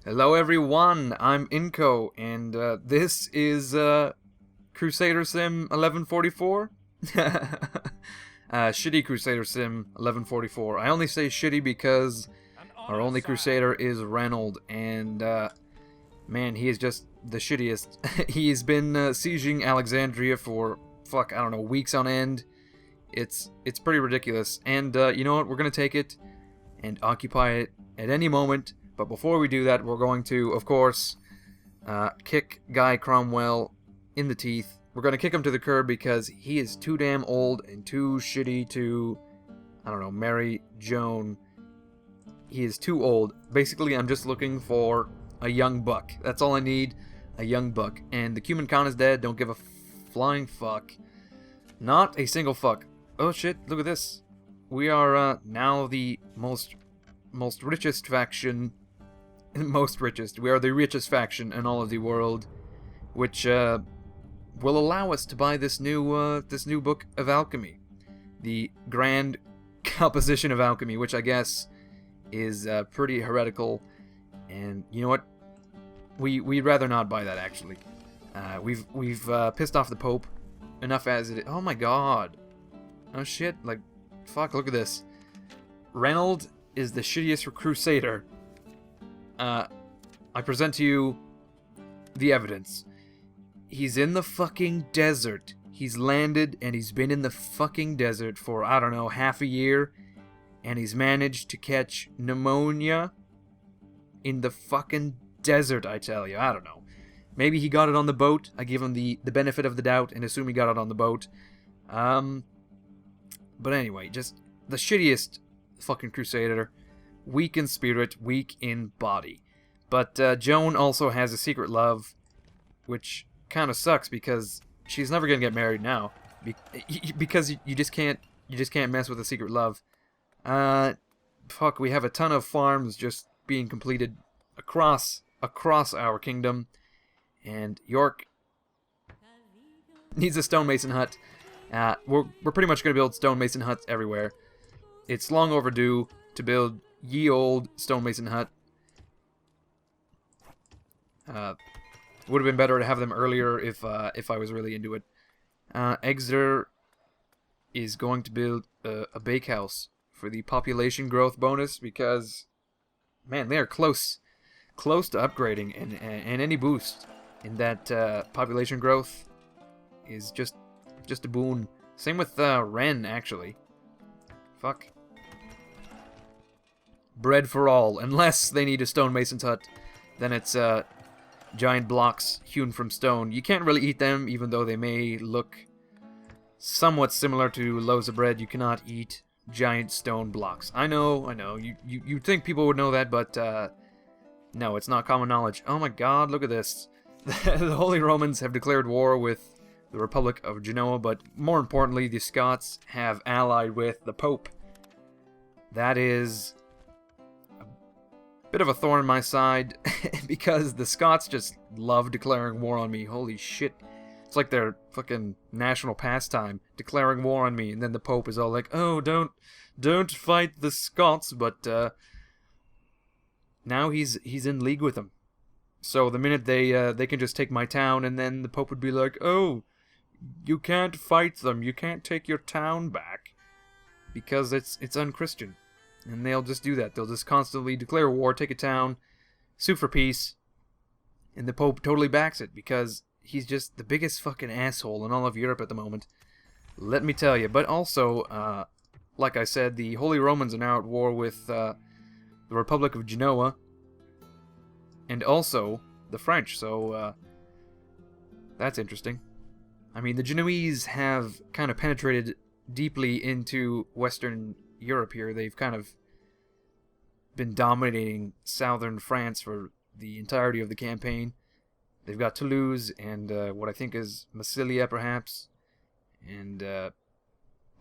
Hello everyone, I'm Inco, and this is Crusader Sim 1144? Shitty Crusader Sim 1144. I only say shitty because our only Crusader is Reynold, and man, he is just the shittiest. He's been sieging Alexandria for, I don't know, weeks on end. It's pretty ridiculous, and you know what, we're gonna take it and occupy it at any moment. But before we do that, we're going to, of course, kick Guy Cromwell in the teeth. We're going to kick him to the curb because he is too damn old and too shitty to, I don't know, marry Joan. He is too old. Basically, I'm just looking for a young buck. That's all I need, a young buck. And the Cuban Khan is dead. Don't give a flying fuck. Not a single fuck. Oh shit, look at this. We are now the most richest faction. Most richest. We are the richest faction in all of the world, which will allow us to buy this new book of alchemy, the Grand Composition of Alchemy, which I guess is pretty heretical. And you know what? We'd rather not buy that actually. We've pissed off the Pope enough as it. Oh my God! Oh shit! Like, fuck! Look at this. Reynold is the shittiest Crusader. I present to you the evidence. He's in the fucking desert. He's landed and he's been in the fucking desert for, I don't know, half a year. And he's managed to catch pneumonia in the fucking desert, I tell you. I don't know. Maybe he got it on the boat. I give him the benefit of the doubt and assume he got it on the boat. But anyway, just the shittiest fucking Crusader. Weak in spirit, weak in body. But Joan also has a secret love, which kind of sucks because she's never gonna get married now, because you just can't mess with a secret love. Fuck, we have a ton of farms just being completed across our kingdom, and York needs a stonemason hut. We're pretty much gonna build stonemason huts everywhere. It's long overdue to build ye old stonemason hut. Would have been better to have them earlier if I was really into it. Exeter is going to build a bakehouse for the population growth bonus because, man, they are close to upgrading, and any boost in that population growth is just a boon. Same with Ren, actually. Fuck. Bread for all, unless they need a stonemason's hut, then it's giant blocks hewn from stone. You can't really eat them, even though they may look somewhat similar to loaves of bread. You cannot eat giant stone blocks. I know. You'd think people would know that, but no, it's not common knowledge. Oh my God, look at this. The Holy Romans have declared war with the Republic of Genoa, but more importantly, the Scots have allied with the Pope. That is bit of a thorn in my side because the Scots just love declaring war on me. Holy shit. It's like their fucking national pastime, declaring war on me, and then the Pope is all like, "Oh, don't fight the Scots," but now he's in league with them. So the minute they can just take my town, and then the Pope would be like, "Oh, you can't fight them. You can't take your town back because it's unchristian." And they'll just do that. They'll just constantly declare war, take a town, sue for peace, and the Pope totally backs it because he's just the biggest fucking asshole in all of Europe at the moment. Let me tell you. But also, like I said, the Holy Romans are now at war with the Republic of Genoa and also the French, so that's interesting. I mean, the Genoese have kind of penetrated deeply into Western Europe here. They've kind of been dominating southern France for the entirety of the campaign. They've got Toulouse and what I think is Massilia, perhaps. And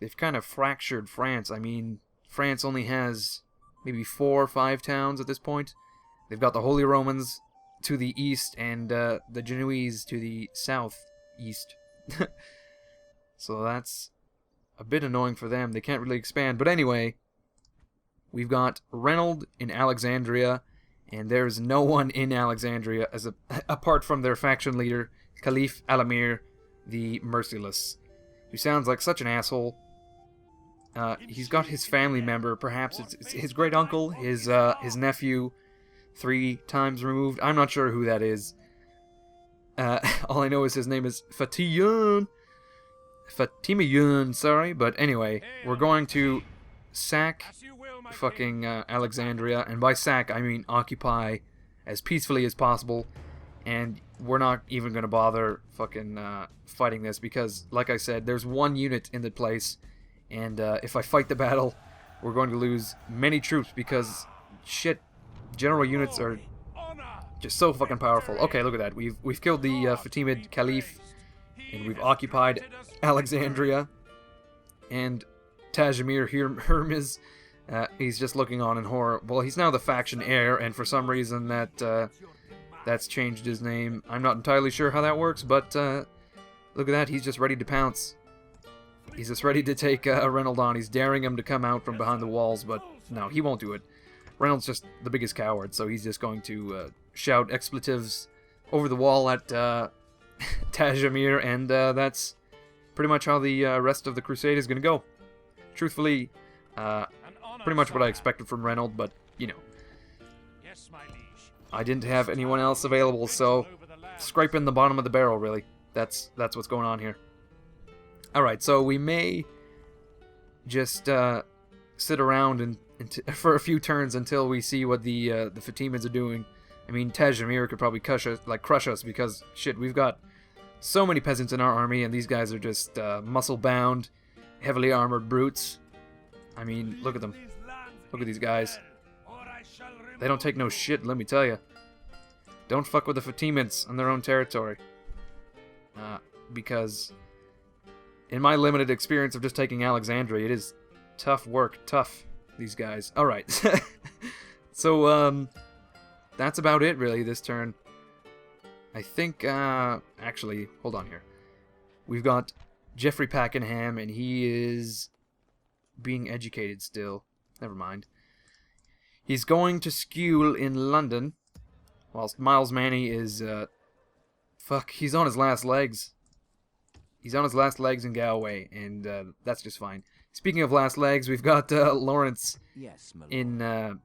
they've kind of fractured France. I mean, France only has maybe 4 or 5 towns at this point. They've got the Holy Romans to the east and the Genoese to the southeast. So that's a bit annoying for them. They can't really expand. But anyway, we've got Reynold in Alexandria, And there's no one in Alexandria apart from their faction leader, Caliph Alamir the Merciless, who sounds like such an asshole. He's got his family member, perhaps it's his great uncle, his nephew, 3 times removed. I'm not sure who that is. All I know is his name is Fatimiyun, sorry. But anyway, we're going to sack fucking Alexandria, and by sack I mean occupy as peacefully as possible. And we're not even gonna bother fucking fighting this because, like I said, there's 1 unit in the place, and if I fight the battle, we're going to lose many troops because shit, general units are just so fucking powerful. Okay, look at that. We've killed the Fatimid Caliph, and we've occupied Alexandria. And Tajamir Hermes, he's just looking on in horror. Well, he's now the faction heir, and for some reason that's changed his name. I'm not entirely sure how that works, but look at that. He's just ready to pounce. He's just ready to take Reynold on. He's daring him to come out from behind the walls, but no, he won't do it. Reynold's just the biggest coward, so he's just going to shout expletives over the wall at Tajamir, and that's pretty much how the rest of the crusade is going to go. Truthfully, pretty much what I expected from Reynold, but, you know, I didn't have anyone else available, so scraping the bottom of the barrel, really. That's what's going on here. Alright, so we may just sit around and for a few turns until we see what the Fatimids are doing. I mean, Tajamir could probably crush us because, shit, we've got so many peasants in our army, and these guys are just muscle-bound, heavily armored brutes. I mean, look at them. Look at these guys. They don't take no shit, let me tell you. Don't fuck with the Fatimids on their own territory. Because in my limited experience of just taking Alexandria, it is tough work. Tough, these guys. Alright. So, that's about it, really, this turn. I think, actually, hold on here. We've got Geoffrey Pakenham, and he is being educated still. Never mind. He's going to school in London, whilst Miles Manny is, fuck, he's on his last legs. He's on his last legs in Galway, and that's just fine. Speaking of last legs, we've got Lawrence in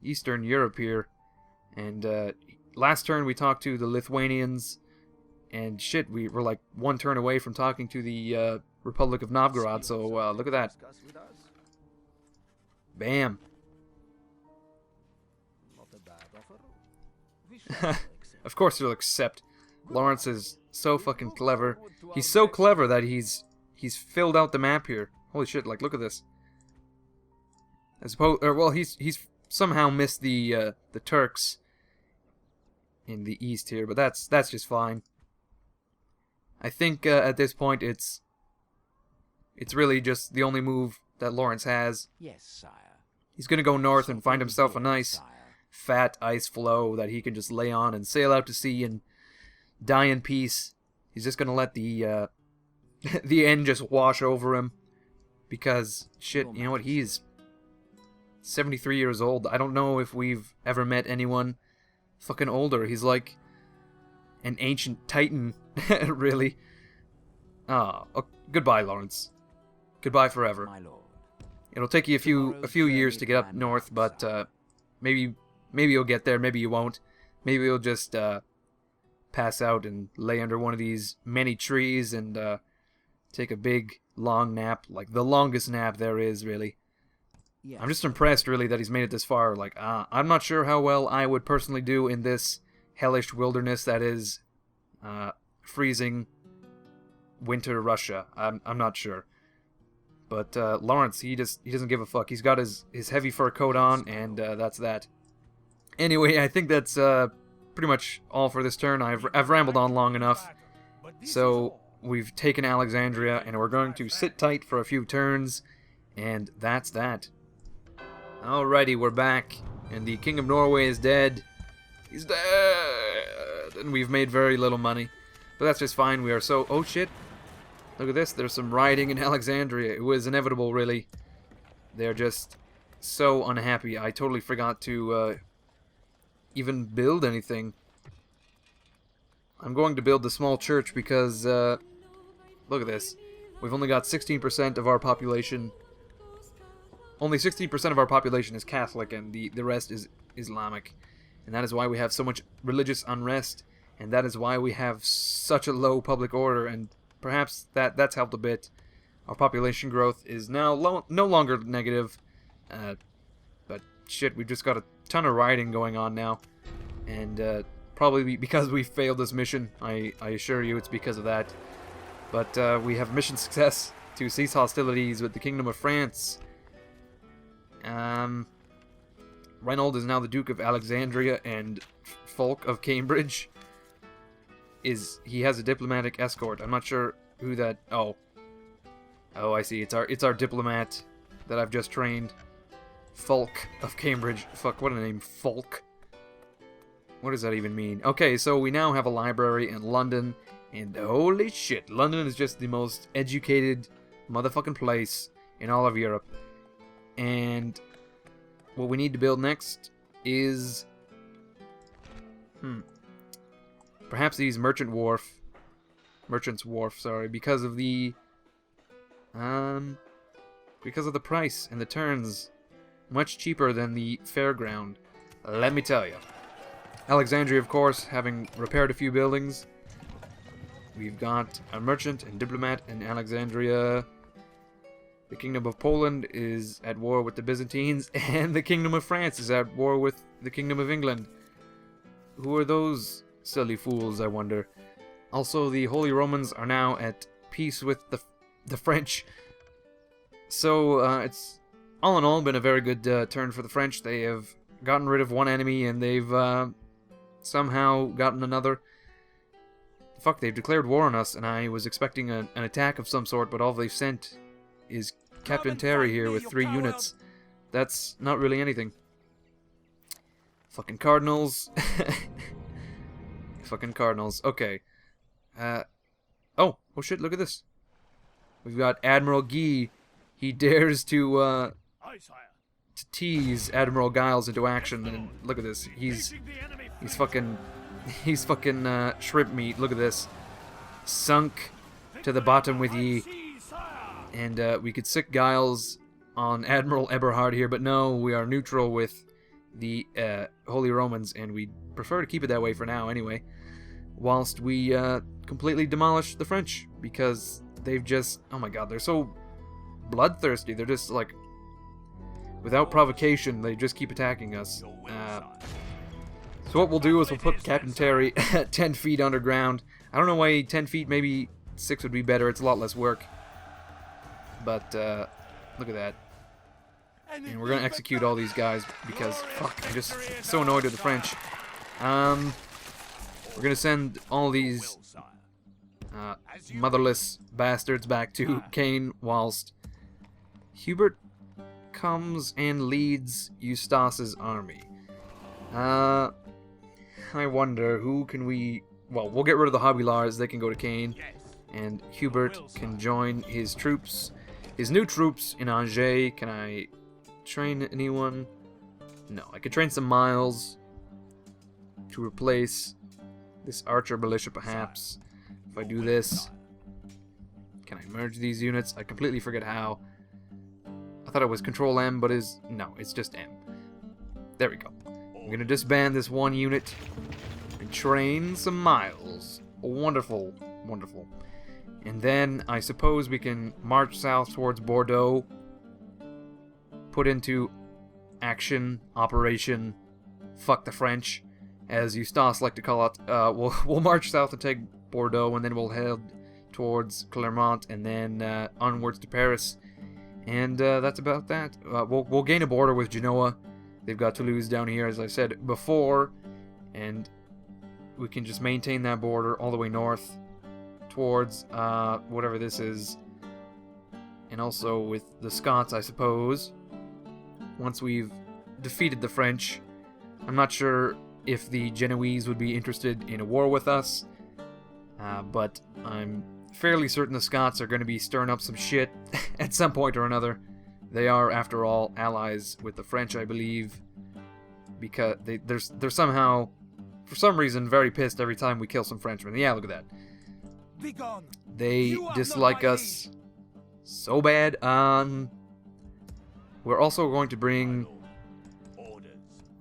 Eastern Europe here, and last turn we talked to the Lithuanians, and shit, we were like 1 turn away from talking to the Republic of Novgorod, so look at that. Bam. Of course he'll accept. Lawrence is so fucking clever. He's so clever that he's filled out the map here. Holy shit, like, look at this. I suppose, well, he's somehow missed the Turks in the east here, but that's just fine. I think at this point it's really just the only move that Lawrence has. Yes, sire. He's gonna go north and find himself a nice fat ice floe that he can just lay on and sail out to sea and die in peace. He's just gonna let the the end just wash over him, because shit, you know what, he's 73 years old. I don't know if we've ever met anyone fucking older. He's like an ancient titan, really. Oh, goodbye, Lawrence. Goodbye forever. My lord. It'll take you a few years to get up north, but maybe you'll get there, maybe you won't. Maybe you'll just pass out and lay under one of these many trees and take a big long nap, like the longest nap there is, really. Yes. I'm just impressed, really, that he's made it this far. Like, I'm not sure how well I would personally do in this hellish wilderness that is freezing winter Russia. I'm not sure. But Lawrence, he doesn't give a fuck. He's got his heavy fur coat on, and that's that. Anyway, I think that's pretty much all for this turn. I've rambled on long enough. So we've taken Alexandria, and we're going to sit tight for a few turns, and that's that. Alrighty, we're back, and the King of Norway is dead. He's dead, and we've made very little money. But that's just fine. We are so... Oh, shit. Look at this. There's some rioting in Alexandria. It was inevitable, really. They're just so unhappy. I totally forgot to even build anything. I'm going to build the small church because, look at this. We've only got 16% of our population. Only 16% of our population is Catholic, and the rest is Islamic. And that is why we have so much religious unrest, and that is why we have such a low public order, and perhaps that's helped a bit. Our population growth is now no longer negative, but shit, we've just got a ton of rioting going on now, and probably because we failed this mission. I assure you it's because of that. But we have mission success to cease hostilities with the Kingdom of France. Reynold is now the Duke of Alexandria, and Fulk of Cambridge he has a diplomatic escort. I'm not sure who that. Oh, I see. It's our diplomat that I've just trained. Fulk of Cambridge. Fuck, what a name, Fulk. What does that even mean? Okay, so we now have a library in London, and holy shit, London is just the most educated motherfucking place in all of Europe. And what we need to build next is perhaps these Merchant's Wharf, sorry, because of the price and the turns. Much cheaper than the fairground, let me tell you. Alexandria, of course, having repaired a few buildings. We've got a merchant and diplomat in Alexandria. The Kingdom of Poland is at war with the Byzantines, and the Kingdom of France is at war with the Kingdom of England. Who are those silly fools, I wonder? Also, the Holy Romans are now at peace with the French. So, it's all in all been a very good turn for the French. They have gotten rid of one enemy, and they've somehow gotten another. Fuck, they've declared war on us, and I was expecting an attack of some sort, but all they've sent is Captain Terry here with 3 units. That's not really anything. Fucking Cardinals. Fucking Cardinals. Okay. Oh shit, look at this. We've got Admiral Guy. He dares to tease Admiral Giles into action, and look at this. He's fucking shrimp meat. Look at this. Sunk to the bottom with ye. And we could sick Giles on Admiral Eberhard here, but no, we are neutral with the Holy Romans, and we prefer to keep it that way for now anyway, whilst we completely demolish the French, because they've just, oh my god, they're so bloodthirsty. They're just like, without provocation, they just keep attacking us. So what we'll do is we'll put Captain Terry 10 feet underground. I don't know why 10 feet, maybe 6 would be better. It's a lot less work. But, look at that. And we're going to execute all these guys because, fuck, I'm just so annoyed with the French. We're going to send all these motherless bastards back to Caen, whilst Hubert comes and leads Eustace's army. I wonder, who can we... Well, we'll get rid of the Hobilars, they can go to Caen, and Hubert can join his troops. His new troops in Angers. Can I train anyone? No, I could train some Miles to replace this Archer Militia, perhaps. If I do this, can I merge these units? I completely forget how. I thought it was Control M, but no, it's just M. There we go. I'm gonna disband this one unit and train some Miles. Wonderful, wonderful. And then I suppose we can march south towards Bordeaux, put into action, Operation Fuck the French, as Eustace like to call it. We'll march south and take Bordeaux, and then we'll head towards Clermont, and then onwards to Paris. And that's about that. We'll gain a border with Genoa. They've got Toulouse down here, as I said before, and we can just maintain that border all the way north towards whatever this is, and also with the Scots, I suppose, once we've defeated the French. I'm not sure if the Genoese would be interested in a war with us, but I'm fairly certain the Scots are going to be stirring up some shit at some point or another. They are, after all, allies with the French, I believe. because they're somehow, for some reason, very pissed every time we kill some Frenchmen. Yeah, look at that. They dislike us so bad. We're also going to bring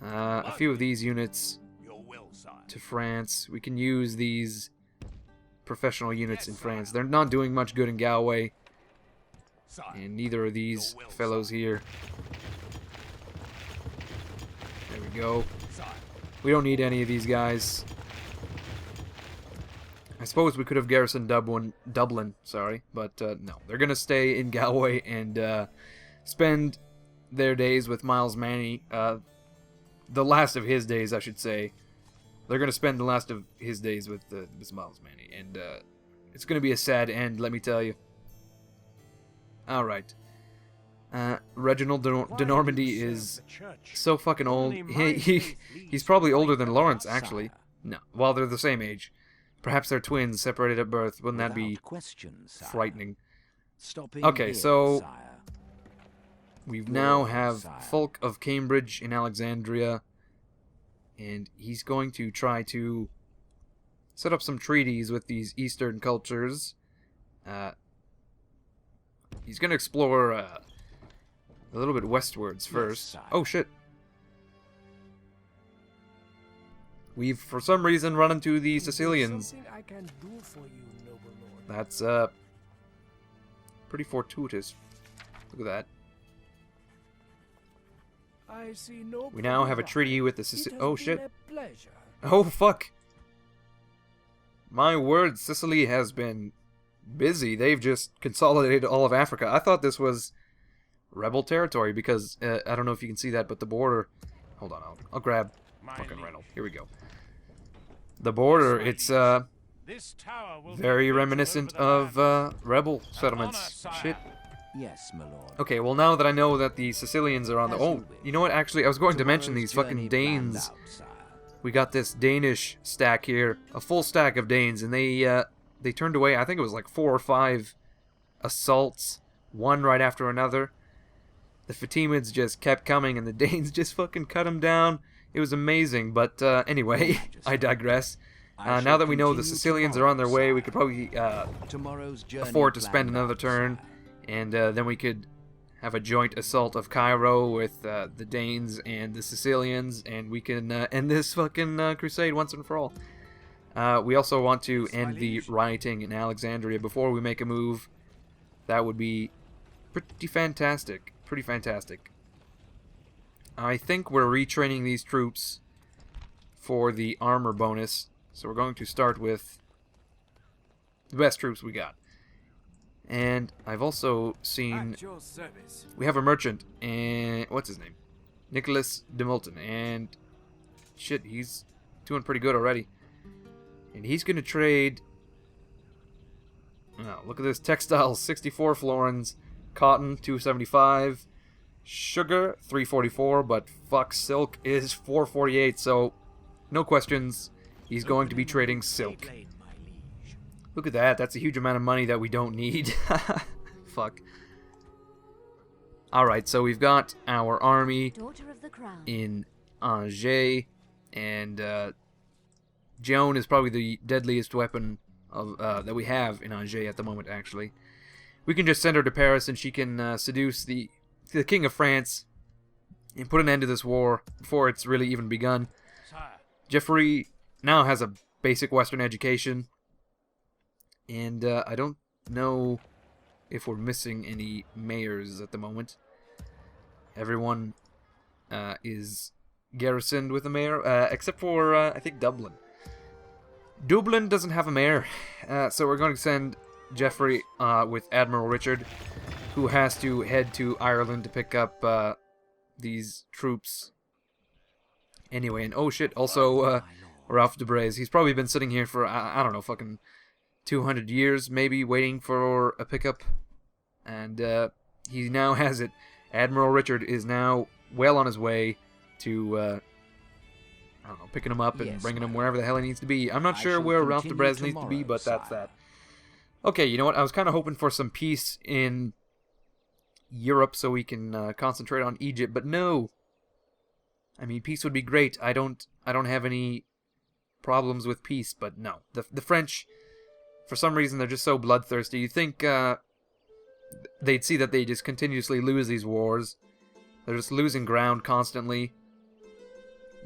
a few of these units to France. We can use these professional units in France. They're not doing much good in Galway, and neither are these fellows here. There we go. We don't need any of these guys. I suppose we could have garrisoned Dublin, sorry, but no. They're gonna stay in Galway and spend their days with Miles Manny. The last of his days, I should say. They're gonna spend the last of his days with this Miles Manny, and it's gonna be a sad end, let me tell you. All right. Reginald de Normandy is so fucking old. He's probably older than Lawrence, actually. No, well, they're the same age. Perhaps they're twins, separated at birth. Wouldn't that be frightening? Okay, so we now have Fulk of Cambridge in Alexandria, and he's going to try to set up some treaties with these Eastern cultures. He's going to explore a little bit westwards first. Oh, shit. We've, for some reason, run into the Sicilians. That's, pretty fortuitous. Look at that. We now have a treaty with the Sicilians. Oh, shit. Oh, fuck. My word, Sicily has been busy. They've just consolidated all of Africa. I thought this was rebel territory because, I don't know if you can see that, but the border... Hold on, I'll grab fucking Reynold. Here we go. The border, it's, very reminiscent of, rebel settlements. Shit. Yes, my lord. Okay, well, now that I know that the Sicilians are on the... Oh, you know what? Actually, I was going to mention these fucking Danes. We got this Danish stack here. A full stack of Danes, and they turned away, I think it was like 4 or 5 assaults, one right after another. The Fatimids just kept coming, and the Danes just fucking cut them down. It was amazing, but anyway, I digress. Now that we know the Sicilians are on their way, we could probably afford to spend another turn, and then we could have a joint assault of Cairo with the Danes and the Sicilians, and we can end this fucking crusade once and for all. We also want to end the rioting in Alexandria before we make a move. That would be pretty fantastic. Pretty fantastic. I think we're retraining these troops for the armor bonus. So we're going to start with the best troops we got. And I've also seen... We have a merchant, and... What's his name? Nicholas de Milton. And... Shit, he's doing pretty good already. And he's going to trade... Oh, look at this. Textiles, 64 florins. Cotton, 275. Sugar, 344. But fuck, silk is 448. So, no questions. He's going to be trading silk. Look at that. That's a huge amount of money that we don't need. Fuck. Alright, so we've got our army in Angers. And Joan is probably the deadliest weapon of, that we have in Angers at the moment, actually. We can just send her to Paris and she can seduce the King of France and put an end to this war before it's really even begun. Geoffrey now has a basic Western education, and I don't know if we're missing any mayors at the moment. Everyone is garrisoned with a mayor, except for, I think, Dublin. Dublin doesn't have a mayor, so we're going to send Geoffrey with Admiral Richard, who has to head to Ireland to pick up these troops. Anyway, and oh shit, also Ralph de Braise. He's probably been sitting here for, I don't know, fucking 200 years, maybe, waiting for a pickup. And he now has it. Admiral Richard is now well on his way to, I don't know, picking him up and bringing him wherever the hell he needs to be. I'm not sure where Ralph de Braise needs to be, but that's that. Okay, you know what? I was kind of hoping for some peace in Europe so we can concentrate on Egypt, but no. I mean, peace would be great. I don't have any problems with peace, but no. The French, for some reason, they're just so bloodthirsty. You think they'd see that they just continuously lose these wars. They're just losing ground constantly.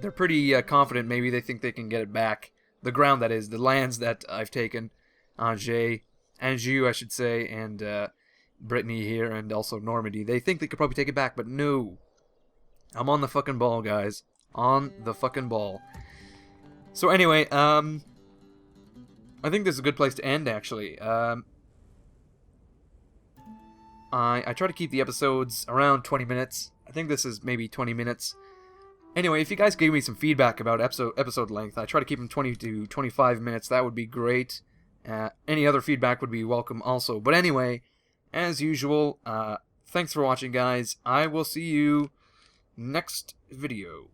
They're pretty confident. Maybe they think they can get it back. The ground, that is, the lands that I've taken. Anjou, I should say, and Brittany here, and also Normandy. They think they could probably take it back, but no. I'm on the fucking ball, guys. On the fucking ball. So anyway, I think this is a good place to end, actually. I try to keep the episodes around 20 minutes. I think this is maybe 20 minutes. Anyway, if you guys gave me some feedback about episode length, I try to keep them 20 to 25 minutes. That would be great. Any other feedback would be welcome also. But anyway, as usual, thanks for watching, guys. I will see you next video.